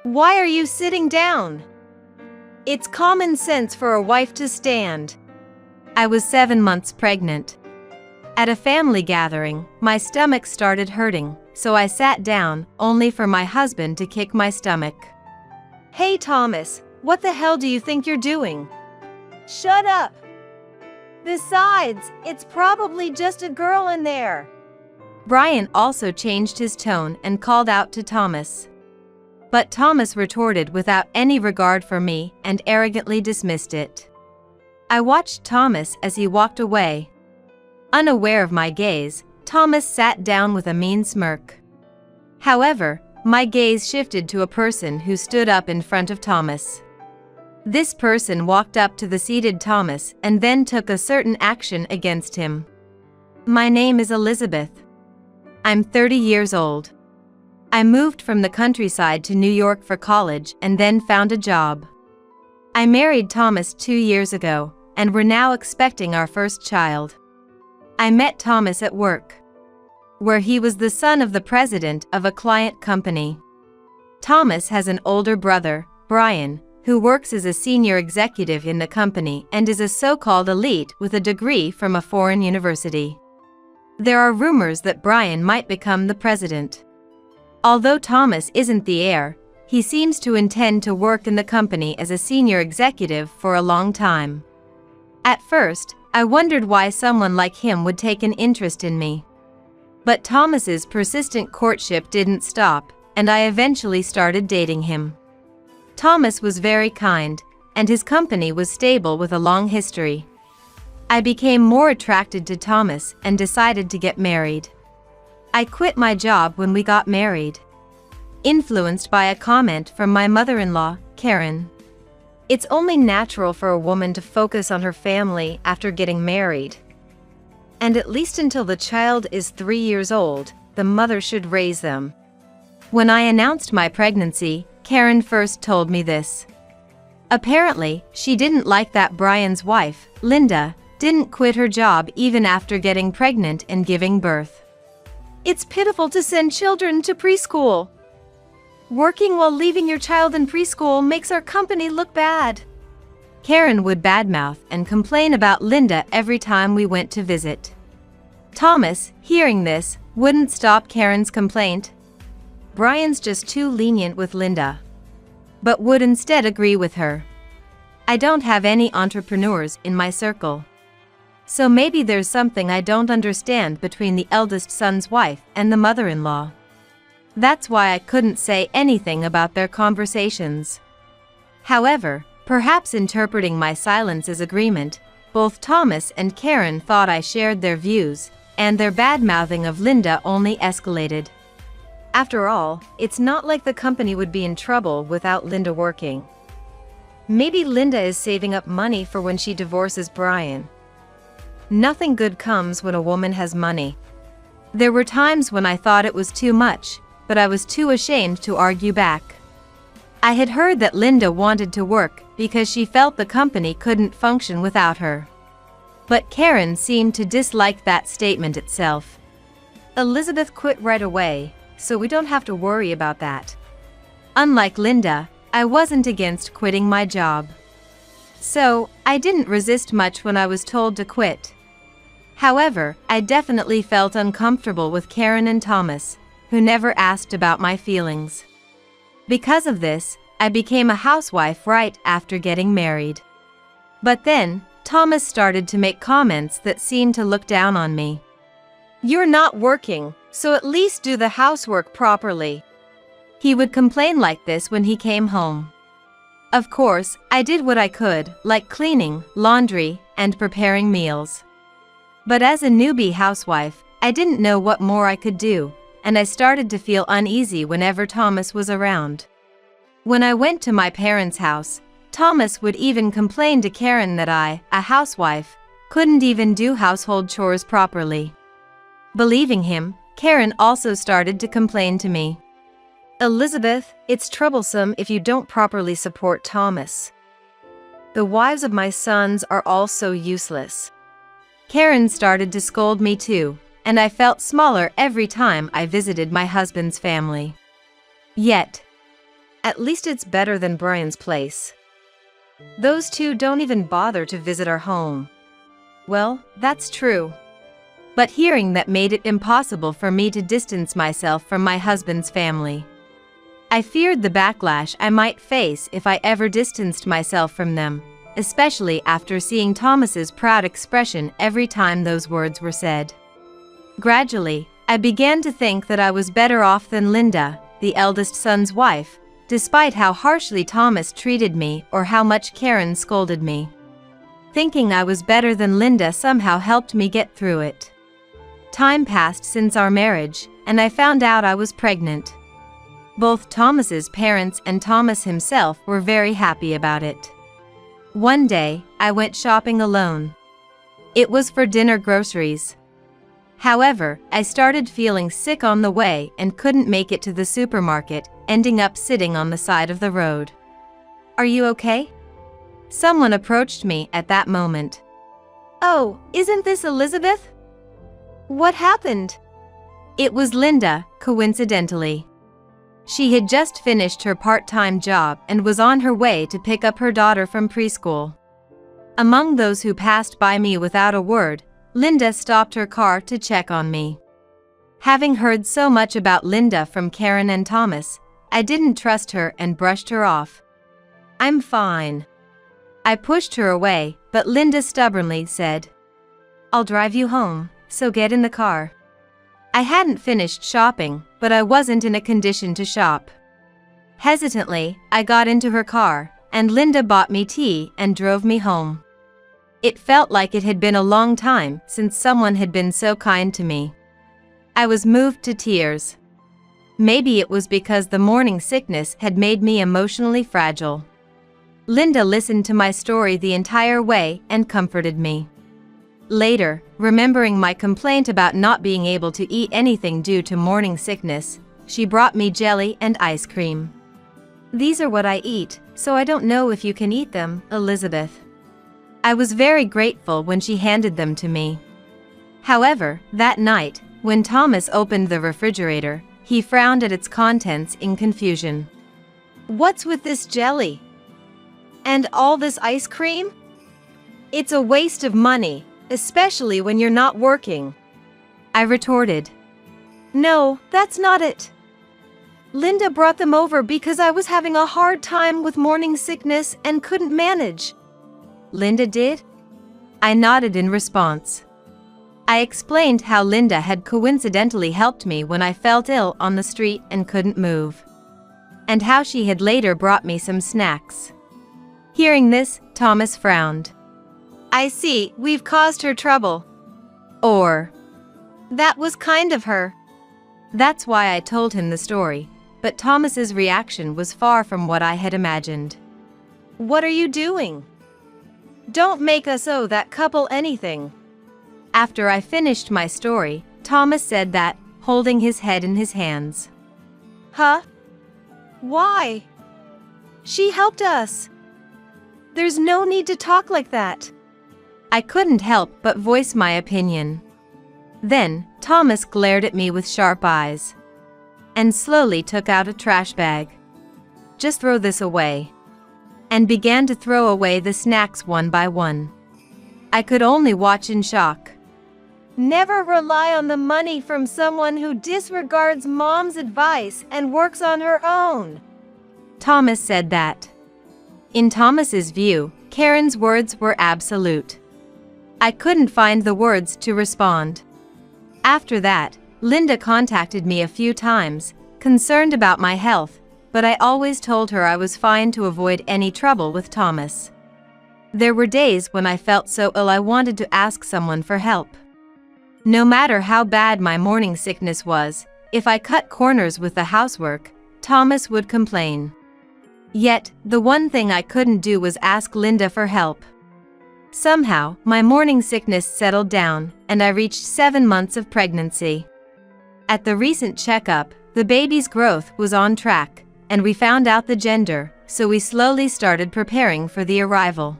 Why are you sitting down? It's common sense for a wife to stand. I was 7 months pregnant. At a family gathering, my stomach started hurting, so I sat down, only for my husband to kick my stomach. Hey Thomas, what the hell do you think you're doing? Shut up! Besides, it's probably just a girl in there. Brian also changed his tone and called out to Thomas. But Thomas retorted without any regard for me and arrogantly dismissed it. I watched Thomas as he walked away. Unaware of my gaze, Thomas sat down with a mean smirk. However, my gaze shifted to a person who stood up in front of Thomas. This person walked up to the seated Thomas and then took a certain action against him. My name is Elizabeth. I'm 30 years old. I moved from the countryside to New York for college and then found a job. I married Thomas 2 years ago, and we're now expecting our first child. I met Thomas at work, where he was the son of the president of a client company. Thomas has an older brother, Brian, who works as a senior executive in the company and is a so-called elite with a degree from a foreign university. There are rumors that Brian might become the president. Although Thomas isn't the heir, he seems to intend to work in the company as a senior executive for a long time. At first, I wondered why someone like him would take an interest in me. But Thomas's persistent courtship didn't stop, and I eventually started dating him. Thomas was very kind, and his company was stable with a long history. I became more attracted to Thomas and decided to get married. I quit my job when we got married, influenced by a comment from my mother-in-law, Karen. It's only natural for a woman to focus on her family after getting married. And at least until the child is 3 years old, the mother should raise them. When I announced my pregnancy, Karen first told me this. Apparently, she didn't like that Brian's wife, Linda, didn't quit her job even after getting pregnant and giving birth. It's pitiful to send children to preschool. Working while leaving your child in preschool makes our company look bad. Karen would badmouth and complain about Linda every time we went to visit. Thomas, hearing this, wouldn't stop Karen's complaint. Brian's just too lenient with Linda, but would instead agree with her. I don't have any entrepreneurs in my circle. So maybe there's something I don't understand between the eldest son's wife and the mother-in-law. That's why I couldn't say anything about their conversations. However, perhaps interpreting my silence as agreement, both Thomas and Karen thought I shared their views, and their bad-mouthing of Linda only escalated. After all, it's not like the company would be in trouble without Linda working. Maybe Linda is saving up money for when she divorces Brian. Nothing good comes when a woman has money. There were times when I thought it was too much, but I was too ashamed to argue back. I had heard that Linda wanted to work because she felt the company couldn't function without her. But Karen seemed to dislike that statement itself. Elizabeth quit right away, so we don't have to worry about that. Unlike Linda, I wasn't against quitting my job. So, I didn't resist much when I was told to quit. However, I definitely felt uncomfortable with Karen and Thomas, who never asked about my feelings. Because of this, I became a housewife right after getting married. But then, Thomas started to make comments that seemed to look down on me. You're not working, so at least do the housework properly. He would complain like this when he came home. Of course, I did what I could, like cleaning, laundry, and preparing meals. But as a newbie housewife, I didn't know what more I could do, and I started to feel uneasy whenever Thomas was around. When I went to my parents' house, Thomas would even complain to Karen that I, a housewife, couldn't even do household chores properly. Believing him, Karen also started to complain to me. Elizabeth, it's troublesome if you don't properly support Thomas. The wives of my sons are all so useless. Karen started to scold me too, and I felt smaller every time I visited my husband's family. Yet, At least it's better than Brian's place. Those two don't even bother to visit our home. Well, that's true. But hearing that made it impossible for me to distance myself from my husband's family. I feared the backlash I might face if I ever distanced myself from them, especially after seeing Thomas's proud expression every time those words were said. Gradually, I began to think that I was better off than Linda, the eldest son's wife, despite how harshly Thomas treated me or how much Karen scolded me. Thinking I was better than Linda somehow helped me get through it. Time passed since our marriage, and I found out I was pregnant. Both Thomas's parents and Thomas himself were very happy about it. One day, I went shopping alone. It was for dinner groceries. However, I started feeling sick on the way and couldn't make it to the supermarket, ending up sitting on the side of the road. "Are you okay?" Someone approached me at that moment. "Oh, isn't this Elizabeth? What happened?" It was Linda, coincidentally. She had just finished her part-time job and was on her way to pick up her daughter from preschool. Among those who passed by me without a word, Linda stopped her car to check on me. Having heard so much about Linda from Karen and Thomas, I didn't trust her and brushed her off. "I'm fine." I pushed her away, but Linda stubbornly said, "I'll drive you home, so get in the car." I hadn't finished shopping, but I wasn't in a condition to shop. Hesitantly, I got into her car, and Linda bought me tea and drove me home. It felt like it had been a long time since someone had been so kind to me. I was moved to tears. Maybe it was because the morning sickness had made me emotionally fragile. Linda listened to my story the entire way and comforted me. Later, remembering my complaint about not being able to eat anything due to morning sickness, she brought me jelly and ice cream. "These are what I eat, so I don't know if you can eat them, Elizabeth." I was very grateful when she handed them to me. However, that night, when Thomas opened the refrigerator, he frowned at its contents in confusion. "What's with this jelly? And all this ice cream? It's a waste of money, especially when you're not working," I retorted. "No, that's not it. Linda brought them over because I was having a hard time with morning sickness and couldn't manage." "Linda did?" I nodded in response. I explained how Linda had coincidentally helped me when I felt ill on the street and couldn't move, and how she had later brought me some snacks. Hearing this, Thomas frowned. "I see, we've caused her trouble." Or, "That was kind of her." That's why I told him the story, but Thomas's reaction was far from what I had imagined. "What are you doing? Don't make us owe that couple anything." After I finished my story, Thomas said that, holding his head in his hands. "Huh? Why? She helped us. There's no need to talk like that." I couldn't help but voice my opinion. Then, Thomas glared at me with sharp eyes and slowly took out a trash bag. "Just throw this away," and began to throw away the snacks one by one. I could only watch in shock. "Never rely on the money from someone who disregards mom's advice and works on her own," Thomas said that. In Thomas's view, Karen's words were absolute. I couldn't find the words to respond. After that, Linda contacted me a few times, concerned about my health, but I always told her I was fine to avoid any trouble with Thomas. There were days when I felt so ill I wanted to ask someone for help. No matter how bad my morning sickness was, if I cut corners with the housework, Thomas would complain. Yet, the one thing I couldn't do was ask Linda for help. Somehow, my morning sickness settled down, and I reached 7 months of pregnancy. At the recent checkup, the baby's growth was on track, and we found out the gender, so we slowly started preparing for the arrival.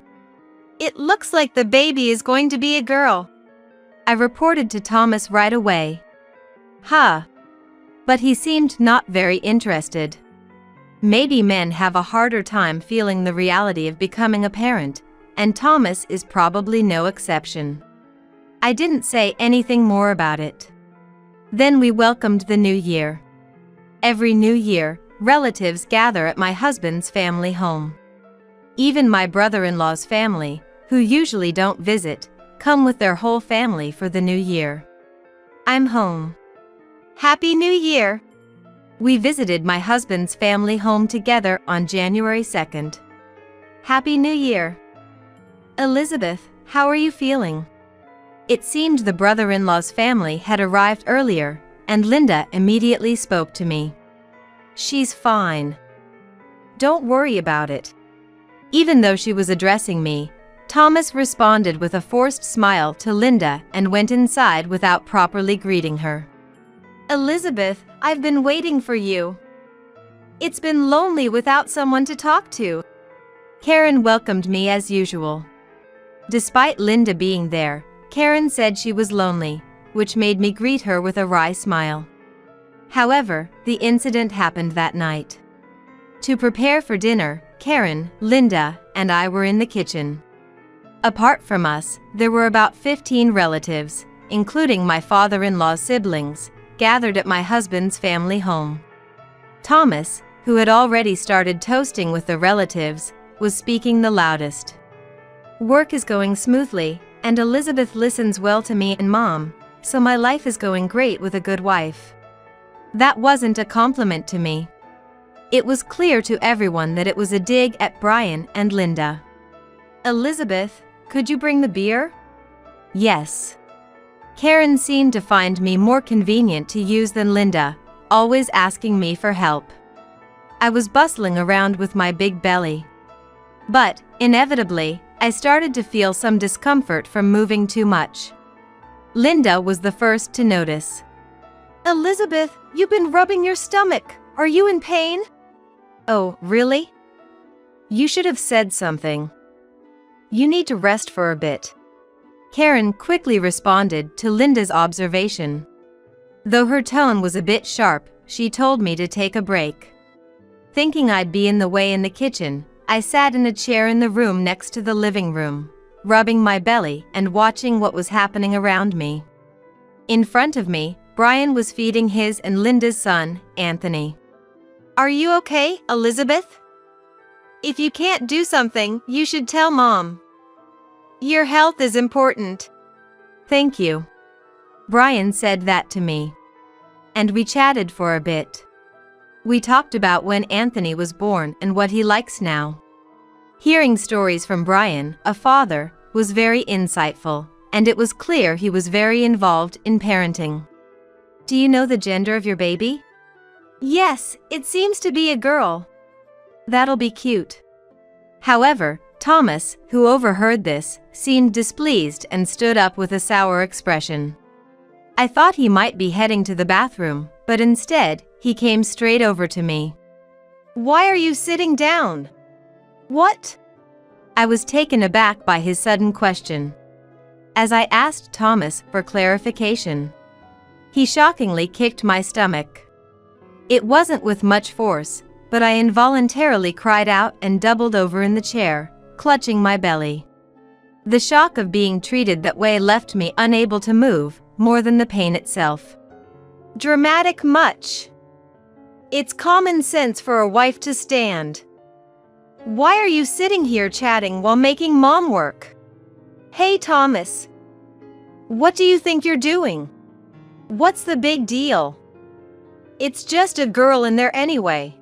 "It looks like the baby is going to be a girl," I reported to Thomas right away. But he seemed not very interested. Maybe men have a harder time feeling the reality of becoming a parent, and Thomas is probably no exception. I didn't say anything more about it. Then we welcomed the new year. Every new year, relatives gather at my husband's family home. Even my brother-in-law's family, who usually don't visit, come with their whole family for the new year. I'm home. Happy New Year! We visited my husband's family home together on January 2nd. Happy New Year! Elizabeth, how are you feeling? It seemed the brother-in-law's family had arrived earlier, and Linda immediately spoke to me. She's fine. Don't worry about it. Even though she was addressing me, Thomas responded with a forced smile to Linda and went inside without properly greeting her. Elizabeth, I've been waiting for you. It's been lonely without someone to talk to. Karen welcomed me as usual. Despite Linda being there, Karen said she was lonely, which made me greet her with a wry smile. However, the incident happened that night. To prepare for dinner, Karen, Linda, and I were in the kitchen. Apart from us, there were about 15 relatives, including my father-in-law's siblings, gathered at my husband's family home. Thomas, who had already started toasting with the relatives, was speaking the loudest. Work is going smoothly, and Elizabeth listens well to me and Mom, so my life is going great with a good wife. That wasn't a compliment to me. It was clear to everyone that it was a dig at Brian and Linda. Elizabeth, could you bring the beer? Yes. Karen seemed to find me more convenient to use than Linda, always asking me for help. I was bustling around with my big belly. But, inevitably, I started to feel some discomfort from moving too much. Linda was the first to notice. Elizabeth, you've been rubbing your stomach. Are you in pain? Oh, really? You should have said something. You need to rest for a bit. Karen quickly responded to Linda's observation. Though her tone was a bit sharp, she told me to take a break. Thinking I'd be in the way in the kitchen, I sat in a chair in the room next to the living room, rubbing my belly and watching what was happening around me. In front of me, Brian was feeding his and Linda's son, Anthony. Are you okay, Elizabeth? If you can't do something, you should tell Mom. Your health is important. Thank you. Brian said that to me. And we chatted for a bit. We talked about when Anthony was born and what he likes now. Hearing stories from Brian, a father, was very insightful, and it was clear he was very involved in parenting. Do you know the gender of your baby? Yes, it seems to be a girl. That'll be cute. However, Thomas, who overheard this, seemed displeased and stood up with a sour expression. I thought he might be heading to the bathroom, but instead, he came straight over to me. Why are you sitting down? What? I was taken aback by his sudden question. As I asked Thomas for clarification, he shockingly kicked my stomach. It wasn't with much force, but I involuntarily cried out and doubled over in the chair, clutching my belly. The shock of being treated that way left me unable to move, more than the pain itself. Dramatic much. It's common sense for a wife to stand. Why are you sitting here chatting while making Mom work? Hey Thomas. What do you think you're doing? What's the big deal? It's just a girl in there anyway.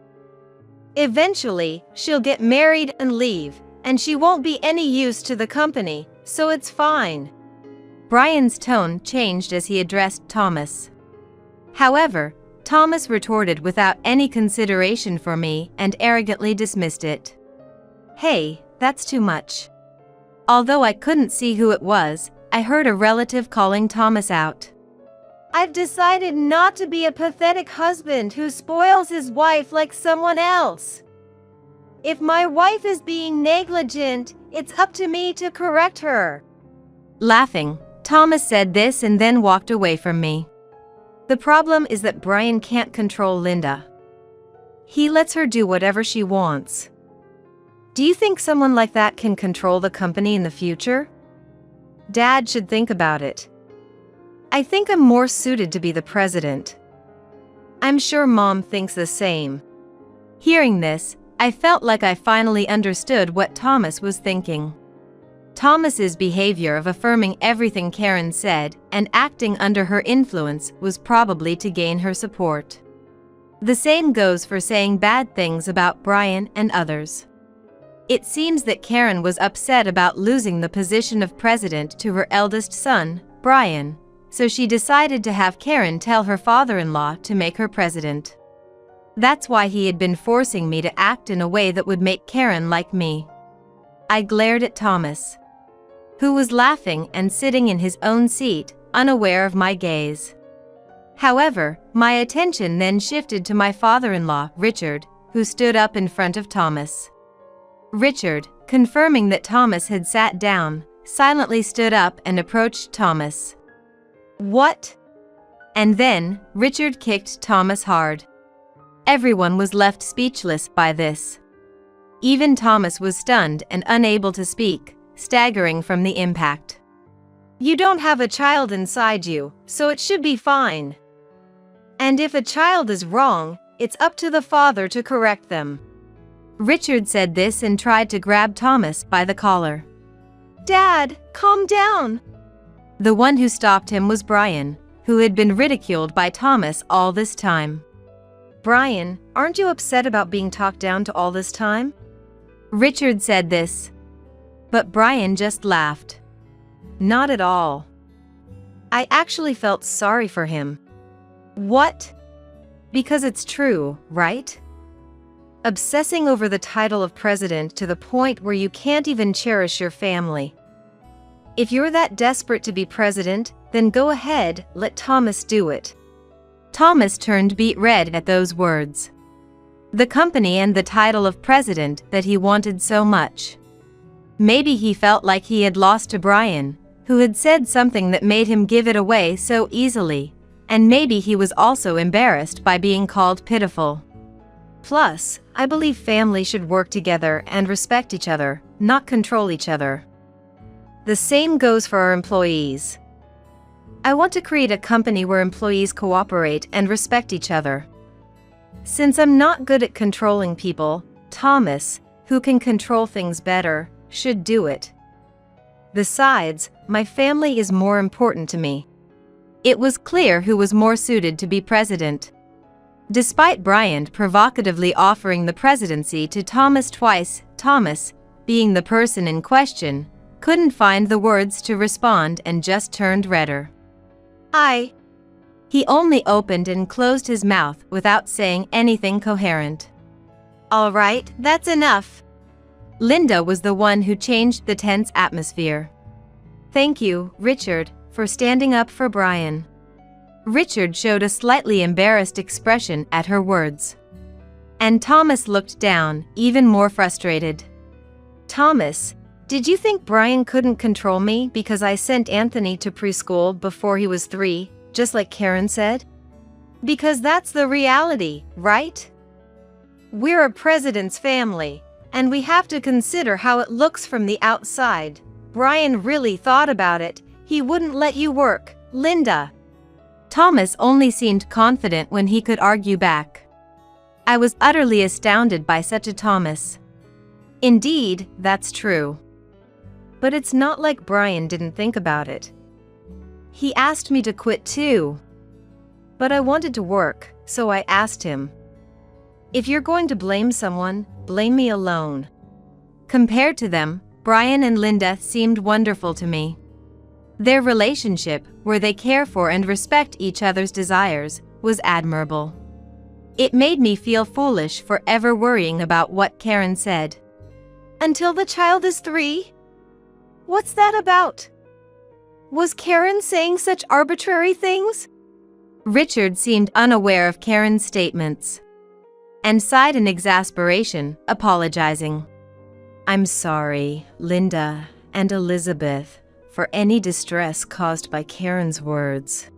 Eventually, she'll get married and leave, and she won't be any use to the company, so it's fine. Brian's tone changed as he addressed Thomas. However, Thomas retorted without any consideration for me and arrogantly dismissed it. Hey, that's too much. Although I couldn't see who it was, I heard a relative calling Thomas out. I've decided not to be a pathetic husband who spoils his wife like someone else. If my wife is being negligent, it's up to me to correct her. Laughing, Thomas said this and then walked away from me. The problem is that Brian can't control Linda. He lets her do whatever she wants. Do you think someone like that can control the company in the future? Dad should think about it. I think I'm more suited to be the president. I'm sure Mom thinks the same. Hearing this, I felt like I finally understood what Thomas was thinking. Thomas's behavior of affirming everything Karen said and acting under her influence was probably to gain her support. The same goes for saying bad things about Brian and others. It seems that Karen was upset about losing the position of president to her eldest son, Brian, so she decided to have Karen tell her father-in-law to make her president. That's why he had been forcing me to act in a way that would make Karen like me. I glared at Thomas, who was laughing and sitting in his own seat, unaware of my gaze. However, my attention then shifted to my father-in-law, Richard, who stood up in front of Thomas. Richard, confirming that Thomas had sat down, silently stood up and approached Thomas. "What?" And then, Richard kicked Thomas hard. Everyone was left speechless by this. Even Thomas was stunned and unable to speak, staggering from the impact. "You don't have a child inside you, so it should be fine. And if a child is wrong, it's up to the father to correct them." Richard said this and tried to grab Thomas by the collar. "Dad, calm down." The one who stopped him was Brian, who had been ridiculed by Thomas all this time. "Brian, aren't you upset about being talked down to all this time?" Richard said this. But Brian just laughed. "Not at all. I actually felt sorry for him." "What?" "Because it's true, right? Obsessing over the title of president to the point where you can't even cherish your family. If you're that desperate to be president, then go ahead, let Thomas do it." Thomas turned beet red at those words. The company and the title of president that he wanted so much. Maybe he felt like he had lost to Brian, who had said something that made him give it away so easily, and maybe he was also embarrassed by being called pitiful. Plus, I believe family should work together and respect each other, not control each other. The same goes for our employees. I want to create a company where employees cooperate and respect each other. Since I'm not good at controlling people, Thomas, who can control things better, should do it. Besides, my family is more important to me. It was clear who was more suited to be president. Despite Brian provocatively offering the presidency to Thomas twice, Thomas, being the person in question, couldn't find the words to respond and just turned redder. He only opened and closed his mouth without saying anything coherent. "All right, that's enough." Linda was the one who changed the tense atmosphere. "Thank you, Richard, for standing up for Brian." Richard showed a slightly embarrassed expression at her words. And Thomas looked down, even more frustrated. "Thomas, did you think Brian couldn't control me because I sent Anthony to preschool before he was 3, just like Karen said? Because that's the reality, right? We're a president's family, and we have to consider how it looks from the outside. Brian really thought about it. He wouldn't let you work, Linda." Thomas only seemed confident when he could argue back. I was utterly astounded by such a Thomas. Indeed, that's true. But it's not like Brian didn't think about it. He asked me to quit too. But I wanted to work, so I asked him. If you're going to blame someone, blame me alone. Compared to them, Brian and Linda seemed wonderful to me. Their relationship, where they care for and respect each other's desires, was admirable. It made me feel foolish for ever worrying about what Karen said. "Until the child is 3? What's that about? Was Karen saying such arbitrary things?" Richard seemed unaware of Karen's statements and sighed in exasperation, apologizing. "I'm sorry, Linda and Elizabeth, for any distress caused by Karen's words."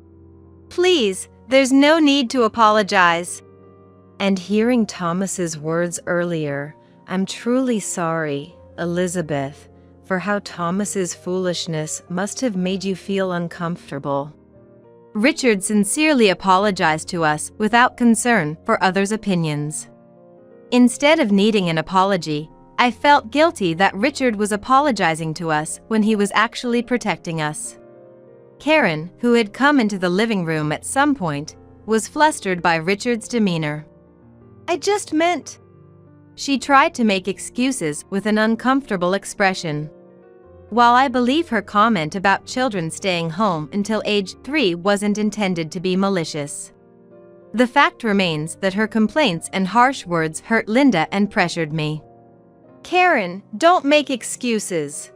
"Please, there's no need to apologize. And hearing Thomas's words earlier, I'm truly sorry, Elizabeth, for how Thomas's foolishness must have made you feel uncomfortable. Richard sincerely apologized to us without concern for others' opinions. Instead of needing an apology, I felt guilty that Richard was apologizing to us when he was actually protecting us. Karen, who had come into the living room at some point, was flustered by Richard's demeanor. I just meant... She tried to make excuses with an uncomfortable expression. While I believe her comment about children staying home until age 3 wasn't intended to be malicious, the fact remains that her complaints and harsh words hurt Linda and pressured me. Karen, don't make excuses.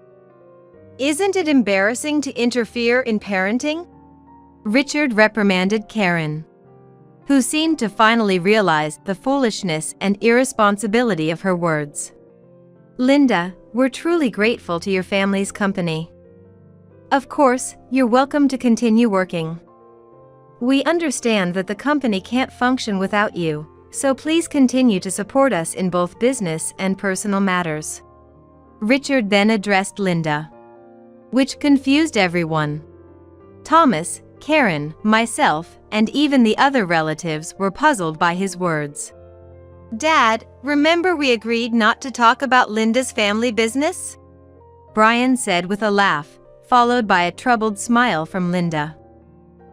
Isn't it embarrassing to interfere in parenting? Richard reprimanded Karen, who seemed to finally realize the foolishness and irresponsibility of her words. Linda, we're truly grateful to your family's company. Of course, you're welcome to continue working. We understand that the company can't function without you, so please continue to support us in both business and personal matters. Richard then addressed Linda, which confused everyone. Thomas, Karen, myself, and even the other relatives were puzzled by his words. Dad, remember we agreed not to talk about Linda's family business? Brian said with a laugh, followed by a troubled smile from Linda.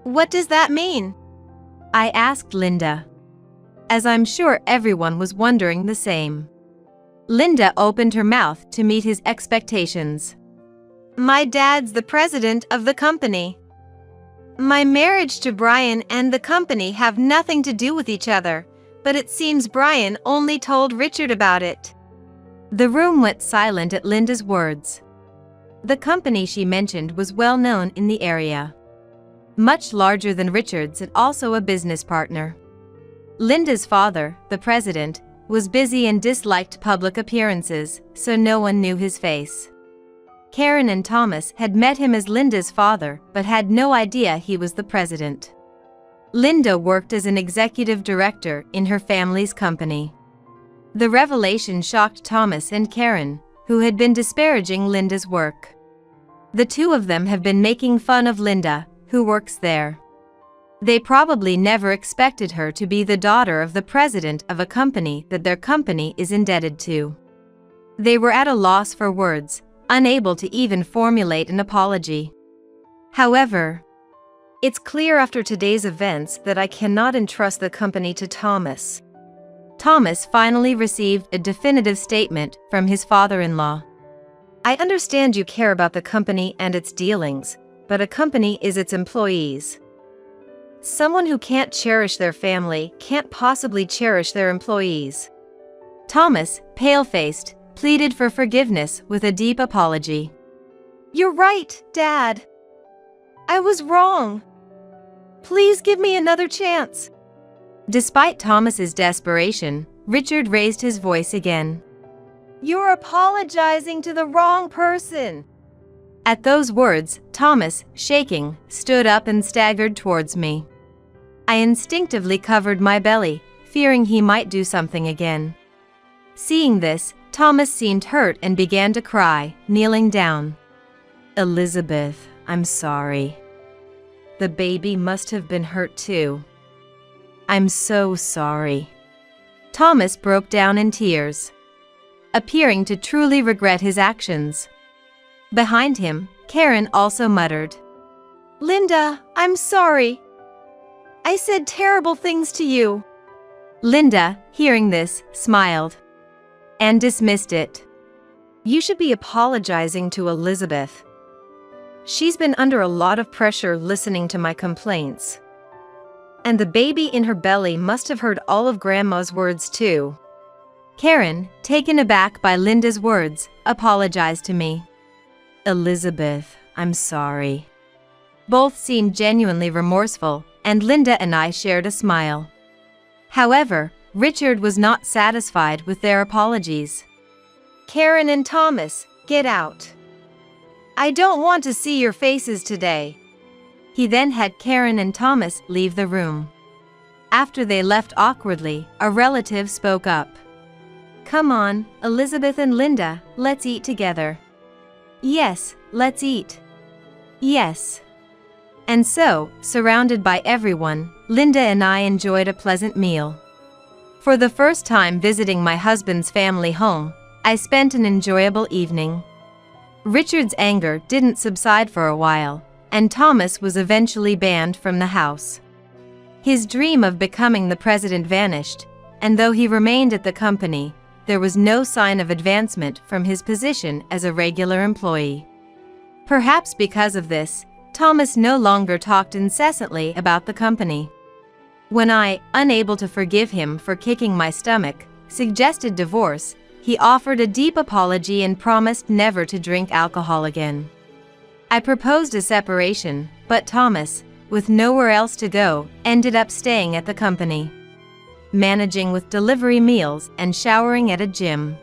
What does that mean? I asked Linda, as I'm sure everyone was wondering the same. Linda opened her mouth to meet his expectations. My dad's the president of the company. My marriage to Brian and the company have nothing to do with each other, but it seems Brian only told Richard about it. The room went silent at Linda's words. The company she mentioned was well known in the area, much larger than Richard's and also a business partner. Linda's father, the president, was busy and disliked public appearances, so no one knew his face. Karen and Thomas had met him as Linda's father but had no idea he was the president. Linda worked as an executive director in her family's company. The revelation shocked Thomas and Karen, who had been disparaging Linda's work. The two of them have been making fun of Linda, who works there. They probably never expected her to be the daughter of the president of a company that their company is indebted to. They were at a loss for words, unable to even formulate an apology. However, it's clear after today's events that I cannot entrust the company to Thomas. Thomas finally received a definitive statement from his father-in-law. I understand you care about the company and its dealings, but a company is its employees. Someone who can't cherish their family can't possibly cherish their employees. Thomas, pale-faced, pleaded for forgiveness with a deep apology. You're right, Dad. I was wrong. Please give me another chance. Despite Thomas's desperation, Richard raised his voice again. You're apologizing to the wrong person. At those words, Thomas, shaking, stood up and staggered towards me. I instinctively covered my belly, fearing he might do something again. Seeing this, Thomas seemed hurt and began to cry, kneeling down. Elizabeth, I'm sorry. The baby must have been hurt too. I'm so sorry. Thomas broke down in tears, appearing to truly regret his actions. Behind him, Karen also muttered, Linda, I'm sorry. I said terrible things to you. Linda, hearing this, smiled and dismissed it. You should be apologizing to Elizabeth. She's been under a lot of pressure listening to my complaints. And the baby in her belly must have heard all of Grandma's words too. Karen, taken aback by Linda's words, apologized to me. Elizabeth, I'm sorry. Both seemed genuinely remorseful, and Linda and I shared a smile. However, Richard was not satisfied with their apologies. Karen and Thomas, get out. I don't want to see your faces today. He then had Karen and Thomas leave the room. After they left awkwardly, a relative spoke up. "Come on, Elizabeth and Linda, let's eat together." "Yes, let's eat." "Yes." And so, surrounded by everyone, Linda and I enjoyed a pleasant meal. For the first time visiting my husband's family home, I spent an enjoyable evening. Richard's anger didn't subside for a while, and Thomas was eventually banned from the house. His dream of becoming the president vanished, and though he remained at the company, there was no sign of advancement from his position as a regular employee. Perhaps because of this, Thomas no longer talked incessantly about the company. When I, unable to forgive him for kicking my stomach, suggested divorce, he offered a deep apology and promised never to drink alcohol again. I proposed a separation, but Thomas, with nowhere else to go, ended up staying at the company, managing with delivery meals and showering at a gym.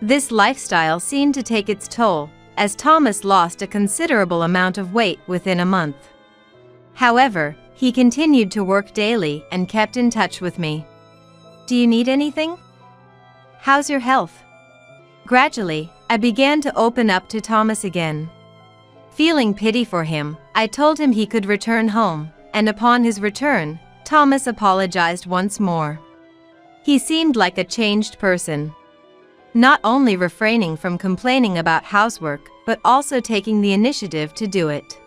This lifestyle seemed to take its toll, as Thomas lost a considerable amount of weight within a month. However, he continued to work daily and kept in touch with me. "Do you need anything? How's your health?" Gradually, I began to open up to Thomas again. Feeling pity for him, I told him he could return home, and upon his return, Thomas apologized once more. He seemed like a changed person, not only refraining from complaining about housework, but also taking the initiative to do it.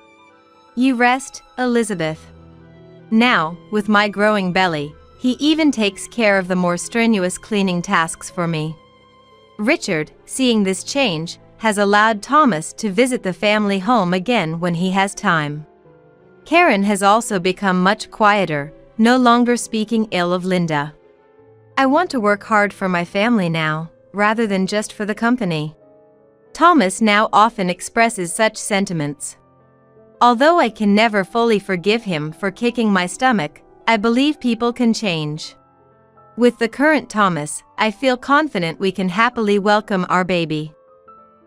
"You rest, Elizabeth." Now, with my growing belly, he even takes care of the more strenuous cleaning tasks for me. Richard, seeing this change, has allowed Thomas to visit the family home again when he has time. Karen has also become much quieter, no longer speaking ill of Linda. "I want to work hard for my family now, rather than just for the company." Thomas now often expresses such sentiments. Although I can never fully forgive him for kicking my stomach, I believe people can change. With the current Thomas, I feel confident we can happily welcome our baby.